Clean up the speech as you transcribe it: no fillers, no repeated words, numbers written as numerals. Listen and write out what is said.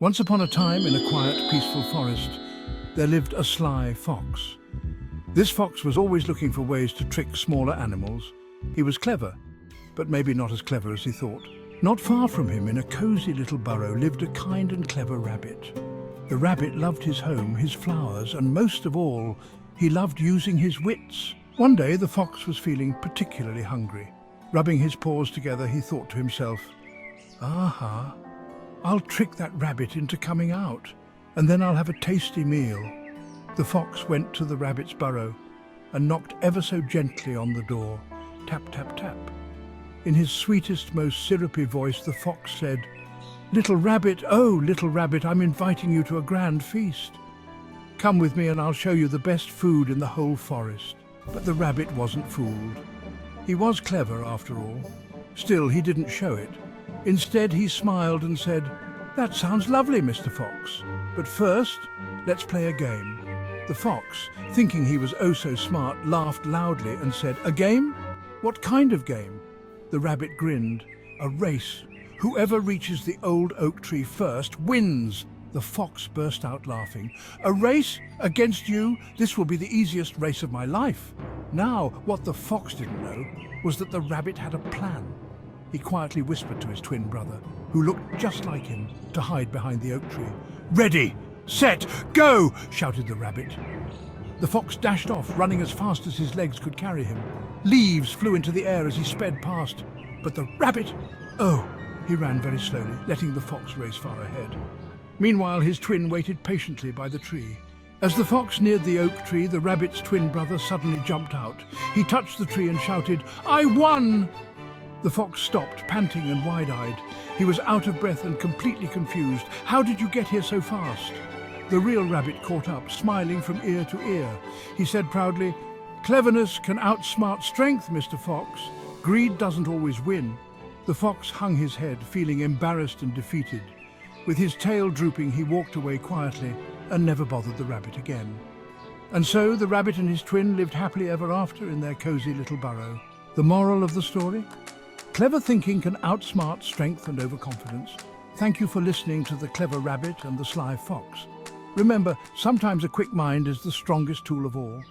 Once upon a time, in a quiet, peaceful forest, there lived a sly fox. This fox was always looking for ways to trick smaller animals. He was clever, but maybe not as clever as he thought. Not far from him, in a cozy little burrow, lived a kind and clever rabbit. The rabbit loved his home, his flowers, and most of all, he loved using his wits. One day, the fox was feeling particularly hungry. Rubbing his paws together, he thought to himself, "Aha, I'll trick that rabbit into coming out, and then I'll have a tasty meal." The fox went to the rabbit's burrow and knocked ever so gently on the door. Tap, tap, tap. In his sweetest, most syrupy voice, the fox said, "Little rabbit, oh, little rabbit, I'm inviting you to a grand feast. Come with me and I'll show you the best food in the whole forest." But the rabbit wasn't fooled. He was clever, after all. Still, he didn't show it. Instead, he smiled and said, "That sounds lovely, Mr. Fox. But first, let's play a game." The fox, thinking he was oh so smart, laughed loudly and said, "A game? What kind of game?" The rabbit grinned. "A race. Whoever reaches the old oak tree first wins." The fox burst out laughing. "A race against you? This will be the easiest race of my life." Now, what the fox didn't know was that the rabbit had a plan. He quietly whispered to his twin brother, who looked just like him, to hide behind the oak tree. "Ready, set, go!" shouted the rabbit. The fox dashed off, running as fast as his legs could carry him. Leaves flew into the air as he sped past. But the rabbit, oh, he ran very slowly, letting the fox race far ahead. Meanwhile, his twin waited patiently by the tree. As the fox neared the oak tree, the rabbit's twin brother suddenly jumped out. He touched the tree and shouted, "I won!" The fox stopped, panting and wide-eyed. He was out of breath and completely confused. "How did you get here so fast?" The real rabbit caught up, smiling from ear to ear. He said proudly, "Cleverness can outsmart strength, Mr. Fox. Greed doesn't always win." The fox hung his head, feeling embarrassed and defeated. With his tail drooping, he walked away quietly and never bothered the rabbit again. And so the rabbit and his twin lived happily ever after in their cozy little burrow. The moral of the story? Clever thinking can outsmart strength and overconfidence. Thank you for listening to The Clever Rabbit and the Sly Fox. Remember, sometimes a quick mind is the strongest tool of all.